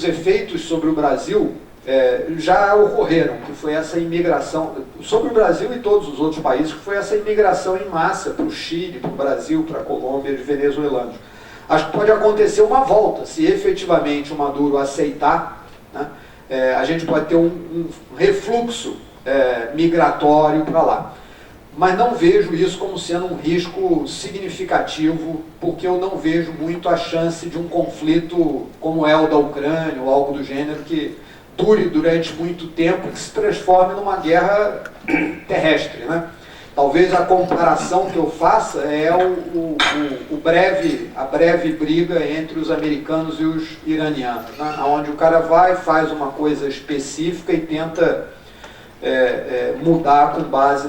Os efeitos sobre o Brasil já ocorreram, que foi essa imigração, sobre o Brasil e todos os outros países, que foi essa imigração em massa para o Chile, para o Brasil, para a Colômbia, de venezuelanos. Acho que pode acontecer uma volta, se efetivamente o Maduro aceitar, né, a gente pode ter um refluxo migratório para lá. Mas não vejo isso como sendo um risco significativo, porque eu não vejo muito a chance de um conflito como é o da Ucrânia ou algo do gênero, que dure durante muito tempo e que se transforme numa guerra terrestre, né? Talvez a comparação que eu faça é a breve briga entre os americanos e os iranianos, né? Onde o cara vai, faz uma coisa específica e tenta mudar com base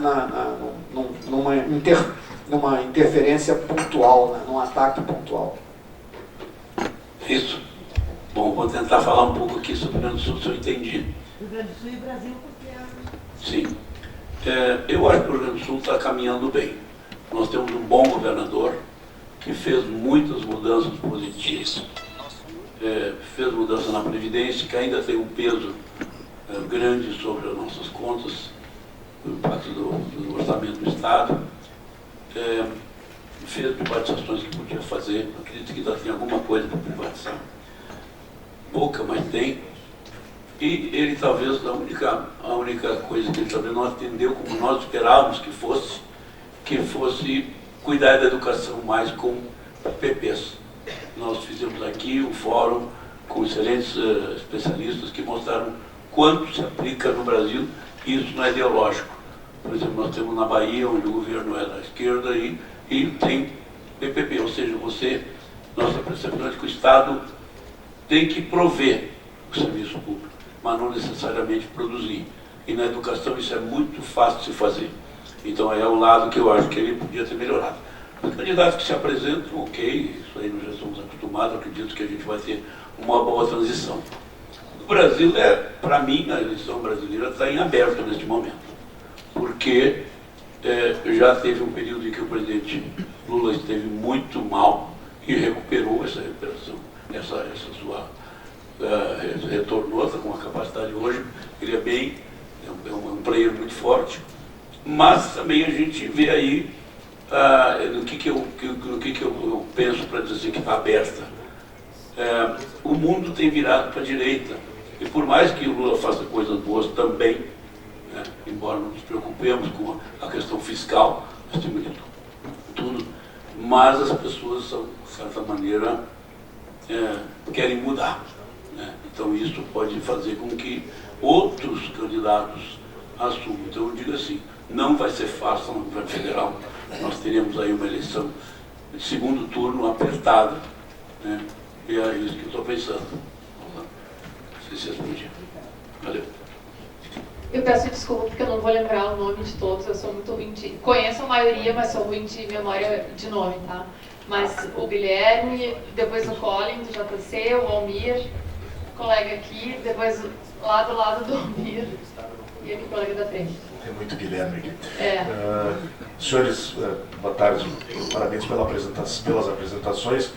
numa interferência pontual, né? Num ataque pontual. Isso. Bom, vou tentar falar um pouco aqui sobre o Rio Grande do Sul, se eu entendi. Rio Grande do Sul e Brasil, porque Sim. Eu acho que o Rio Grande do Sul está caminhando bem. Nós temos um bom governador que fez muitas mudanças positivas. Fez mudança na Previdência, que ainda tem um peso grande sobre as nossas contas, o impacto do orçamento do Estado. Fez privatizações que podia fazer, acredito que ainda tem alguma coisa para privatizar. Pouca, mas tem. E ele talvez, a única coisa que ele talvez não atendeu como nós esperávamos que fosse cuidar da educação mais com PPs. Nós fizemos aqui um fórum com excelentes especialistas que mostraram quanto se aplica no Brasil, e isso não é ideológico. Por exemplo, nós temos na Bahia, onde o governo é da esquerda, e tem PPP, ou seja, nossa percepção é que o Estado tem que prover o serviço público, mas não necessariamente produzir. E na educação isso é muito fácil de se fazer. Então é o lado que eu acho que ele podia ter melhorado. Os candidatos que se apresentam, ok, isso aí nós já estamos acostumados, acredito que a gente vai ter uma boa transição. O Brasil, para mim, a eleição brasileira está em aberto neste momento, porque já teve um período em que o presidente Lula esteve muito mal e recuperou essa recuperação, essa sua retornou, está com uma capacidade hoje, ele é um player muito forte, mas também a gente vê aí no que eu penso para dizer que está aberta. O mundo tem virado para a direita, e por mais que o Lula faça coisas boas também, né, embora não nos preocupemos com a questão fiscal, acima de tudo, mas as pessoas, de certa maneira, querem mudar, né? Então isso pode fazer com que outros candidatos assumam. Então eu digo assim, não vai ser fácil no governo federal, nós teremos aí uma eleição de segundo turno apertada, né? E é isso que eu estou pensando. Vamos lá. Não sei se respondi. Valeu. Eu peço desculpa porque eu não vou lembrar o nome de todos, eu sou muito ruim de... Conheço a maioria, mas sou ruim de memória de nome, tá? Mas o Guilherme, depois o Colin, do JC, o Almir, colega aqui, depois lá do lado do Almir, e aqui o colega da frente. Tem muito Guilherme aqui. Senhores, boa tarde, parabéns pelas apresentações.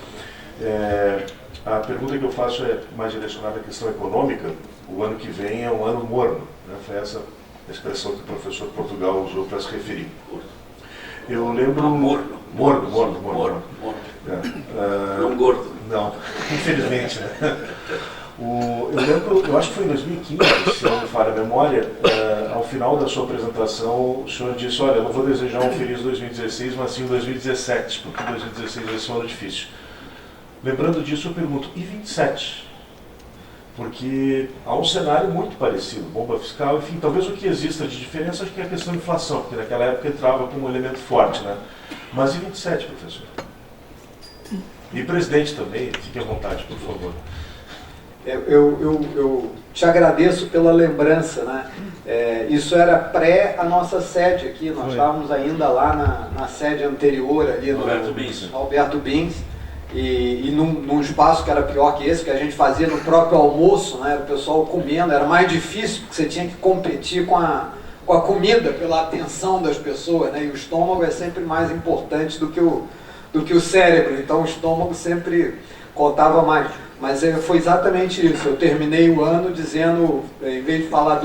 A pergunta que eu faço é mais direcionada à questão econômica. O ano que vem é um ano morno, né? Foi essa a expressão que o professor Portugal usou para se referir. Eu lembro... Morno. Não gordo. Não, infelizmente, né? Eu acho que foi em 2015, se não me falha a memória, ao final da sua apresentação, o senhor disse, olha, eu não vou desejar um feliz 2016, mas sim 2017, porque 2016 vai ser um ano difícil. Lembrando disso, eu pergunto, e 27? Porque há um cenário muito parecido, bomba fiscal, enfim, talvez o que exista de diferença acho que é a questão da inflação, porque naquela época entrava como um elemento forte, né? Mas e 27, professor? E presidente também, fique à vontade, por favor. Eu te agradeço pela lembrança, né? Isso era pré a nossa sede aqui, nós estávamos ainda lá na sede anterior ali no Alberto Bins, e num espaço que era pior que esse, que a gente fazia no próprio almoço, né? O pessoal comendo, era mais difícil, porque você tinha que competir com a comida, pela atenção das pessoas, né? E o estômago é sempre mais importante do que o cérebro, então o estômago sempre contava mais. Mas foi exatamente isso. Eu terminei o ano dizendo, em vez de falar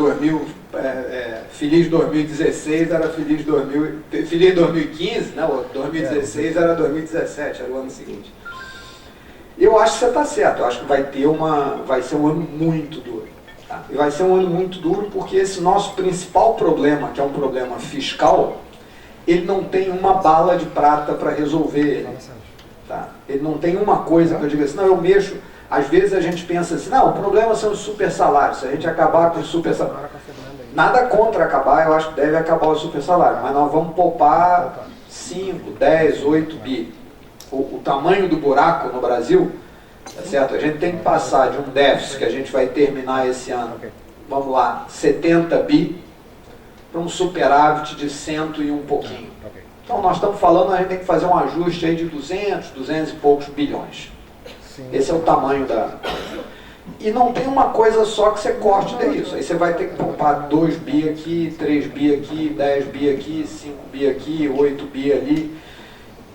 feliz 2016, era feliz 2015, não, 2016 era 2017, era o ano seguinte. Eu acho que você está certo, eu acho que vai ser um ano muito duro. Tá? E vai ser um ano muito duro porque esse nosso principal problema, que é um problema fiscal, ele não tem uma bala de prata para resolver ele. Tá? Ele não tem uma coisa que eu diga assim, não, eu mexo. Às vezes a gente pensa assim, não, o problema são os super salários, se a gente acabar com os super salários. Nada contra acabar, eu acho que deve acabar o super salário, mas nós vamos poupar 5, 10, 8 bi. O tamanho do buraco no Brasil, tá certo? A gente tem que passar de um déficit que a gente vai terminar esse ano, vamos lá, 70 bi, para um superávit de 100 e um pouquinho. Então nós estamos falando, a gente tem que fazer um ajuste aí de 200 e poucos bilhões. Esse é o tamanho da... E não tem uma coisa só que você corte disso. Aí você vai ter que poupar 2 bi aqui, 3 bi aqui, 10 bi aqui, 5 bi aqui, 8 bi ali.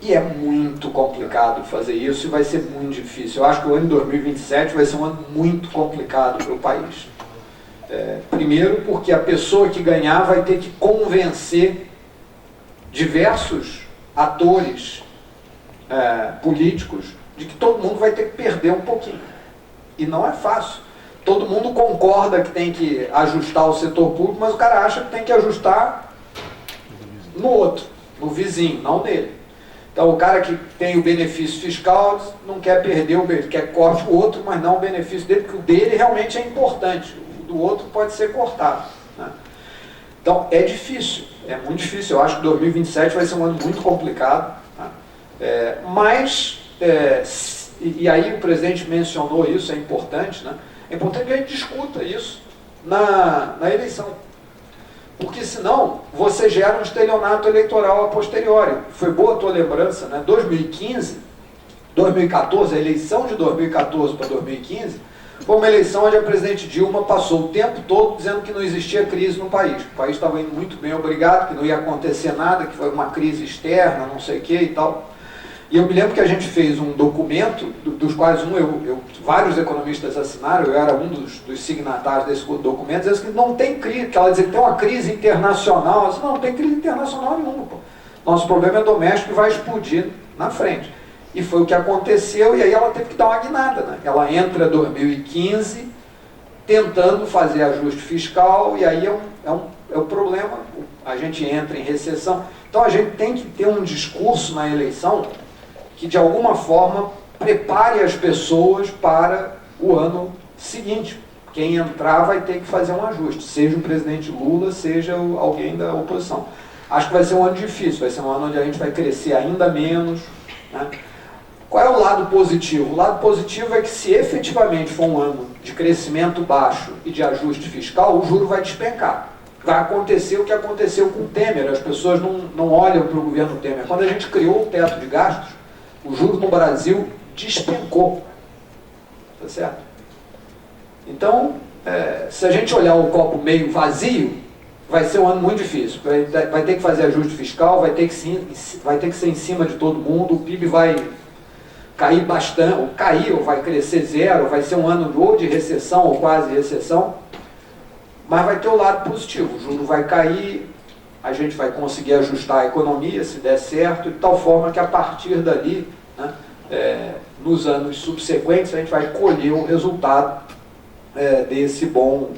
E é muito complicado fazer isso e vai ser muito difícil. Eu acho que o ano de 2027 vai ser um ano muito complicado para o país. Primeiro porque a pessoa que ganhar vai ter que convencer diversos atores políticos de que todo mundo vai ter que perder um pouquinho. E não é fácil. Todo mundo concorda que tem que ajustar o setor público, mas o cara acha que tem que ajustar no outro, no vizinho, não nele. Então o cara que tem o benefício fiscal não quer perder o benefício, quer corte o outro, mas não o benefício dele, porque o dele realmente é importante. O do outro pode ser cortado. Né? Então é difícil, é muito difícil. Eu acho que 2027 vai ser um ano muito complicado. Tá? E aí o presidente mencionou isso, é importante, né? É importante que a gente discuta isso na eleição. Porque senão você gera um estelionato eleitoral a posteriori. Foi boa a tua lembrança, né? 2014, a eleição de 2014 para 2015, foi uma eleição onde a presidente Dilma passou o tempo todo dizendo que não existia crise no país. O país estava indo muito bem, obrigado, que não ia acontecer nada, que foi uma crise externa, não sei o que e tal. E eu me lembro que a gente fez um documento, dos quais vários economistas assinaram, eu era um dos signatários desse documento, dizendo que não tem crise, que ela dizia que tem uma crise internacional. Eu disse, não tem crise internacional nenhuma. Pô. Nosso problema é doméstico e vai explodir na frente. E foi o que aconteceu, e aí ela teve que dar uma guinada. Né? Ela entra em 2015 tentando fazer ajuste fiscal, e aí é o problema, a gente entra em recessão. Então a gente tem que ter um discurso na eleição que de alguma forma prepare as pessoas para o ano seguinte. Quem entrar vai ter que fazer um ajuste, seja o presidente Lula, seja alguém da oposição. Acho que vai ser um ano difícil, vai ser um ano onde a gente vai crescer ainda menos. Né? Qual é o lado positivo? O lado positivo é que se efetivamente for um ano de crescimento baixo e de ajuste fiscal, o juro vai despencar. Vai acontecer o que aconteceu com o Temer, as pessoas não olham para o governo Temer. Quando a gente criou o teto de gastos, o juro no Brasil despencou. Tá certo? Então, se a gente olhar o copo meio vazio, vai ser um ano muito difícil. Vai ter que fazer ajuste fiscal, vai ter que ser em cima de todo mundo, o PIB vai cair bastante, ou vai crescer zero, vai ser um ano ou de recessão ou quase recessão, mas vai ter o lado positivo. O juro vai cair, a gente vai conseguir ajustar a economia, se der certo, de tal forma que a partir dali, né, nos anos subsequentes, a gente vai colher o resultado desse bom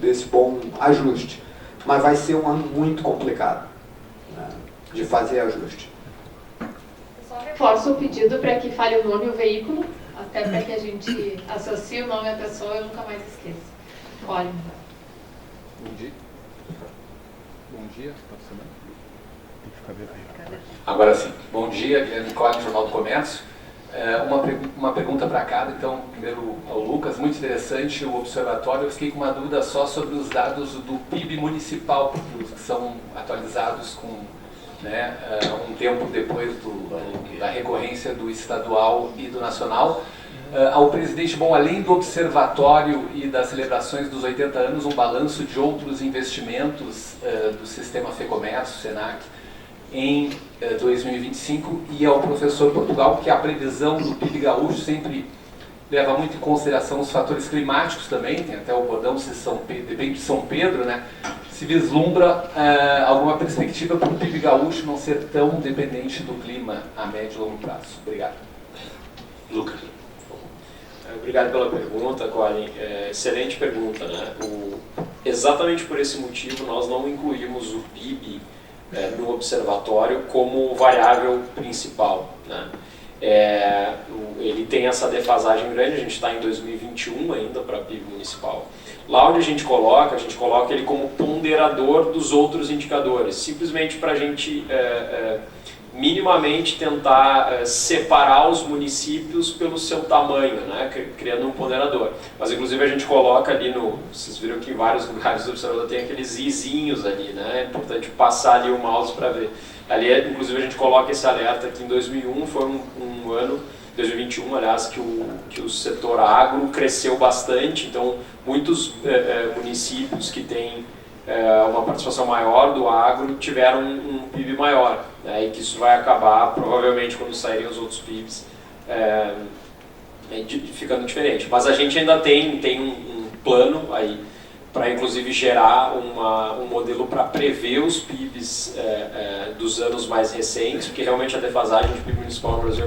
ajuste. Mas vai ser um ano muito complicado, né, de fazer ajuste. Eu só reforço o pedido para que fale o nome e o veículo, até para que a gente associe o nome à pessoa e eu nunca mais esqueça. Olha. Bom dia. Bom dia, pode ser, né? Agora sim. Bom dia, Guilherme Collin, Jornal do Comércio. Uma pergunta para cada, então, primeiro ao Lucas, muito interessante o observatório. Eu fiquei com uma dúvida só sobre os dados do PIB municipal, que são atualizados com, né, um tempo depois da recorrência do estadual e do nacional. Ao presidente, bom, além do observatório e das celebrações dos 80 anos, um balanço de outros investimentos do sistema FEComércio, SENAC, em 2025, e ao professor Portugal, que a previsão do PIB gaúcho sempre leva muito em consideração os fatores climáticos também, tem até o bordão depende de São Pedro, né? Se vislumbra alguma perspectiva para o PIB gaúcho não ser tão dependente do clima a médio e longo prazo? Obrigado. Lucas. Obrigado pela pergunta, Colin. Excelente pergunta, né? Exatamente por esse motivo nós não incluímos o PIB no observatório como variável principal, né? Ele tem essa defasagem grande, a gente está em 2021 ainda para PIB municipal. Lá onde a gente coloca ele como ponderador dos outros indicadores, simplesmente para a gente minimamente tentar separar os municípios pelo seu tamanho, né, criando um ponderador. Mas inclusive a gente coloca ali vocês viram que em vários lugares do observador tem aqueles izinhos ali, né, é importante passar ali o mouse para ver. Ali, inclusive, a gente coloca esse alerta que em 2001 foi um ano, 2021, aliás, que o setor agro cresceu bastante, então muitos municípios que têm uma participação maior do agro tiveram um PIB maior, né, e que isso vai acabar, provavelmente, quando saírem os outros PIBs, ficando diferente. Mas a gente ainda tem um plano aí para inclusive gerar um modelo para prever os PIBs dos anos mais recentes, porque realmente a defasagem de PIB municipal no Brasil